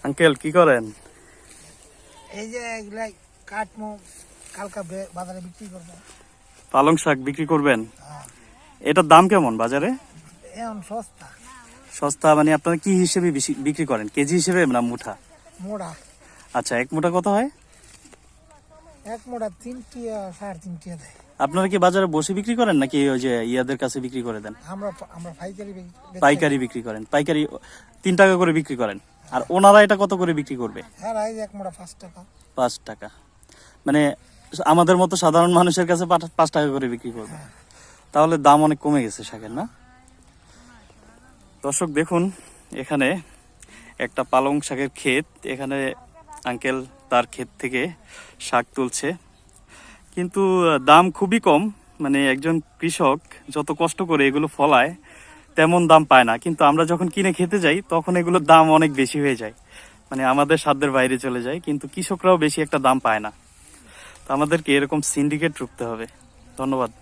Uncle কি করেন? এই যে এগুলা কাটমো, কালকা বাজারে বিক্রি করবো। পালং শাক বিক্রি করবেন? এটার দাম কেমন বাজারে? এখন সস্তা। সস্তা মানে আপনারা কি হিসেবে বিক্রি করেন, কেজি হিসেবে না মুঠা? মোড়া আচ্ছা, এক মুঠা কত হয়? এক মোড়া 3 টিয়া 3.5 টিয়া দেয়। আপনারা কি বাজারে বসে বিক্রি করেন নাকি ওই যে ইয়াদের কাছে বিক্রি করে দেন? আমরা পাইকারি পাইকারি বিক্রি করেন। পাইকারি 3 টাকা করে বিক্রি করেন। আর ওনারা এটা কত করে বিক্রি করবে? হ্যাঁ, এই এক মোড়া 5 টাকা। 5 টাকা। মানে আমাদের মতো সাধারণ মানুষের কাছে 5 টাকা করে বিক্রি করবে। তাহলে দাম অনেক কমে গেছে শাকের, না? দর্শক দেখুন, এখানে একটা পালং শাকের ক্ষেত। এখানে আঙ্কেল তার ক্ষেত থেকে শাক তুলছে, কিন্তু দাম খুবই কম। মানে একজন কৃষক যত কষ্ট করে এগুলো ফলায় তেমন দাম পায় না, কিন্তু আমরা যখন কিনে খেতে যাই তখন এগুলোর দাম অনেক বেশি হয়ে যায়। মানে আমাদের সাধ্যের বাইরে চলে যায়, কিন্তু কৃষকরাও বেশি একটা দাম পায় না। তো আমাদেরকে এরকম সিন্ডিকেট রুখতে হবে। ধন্যবাদ।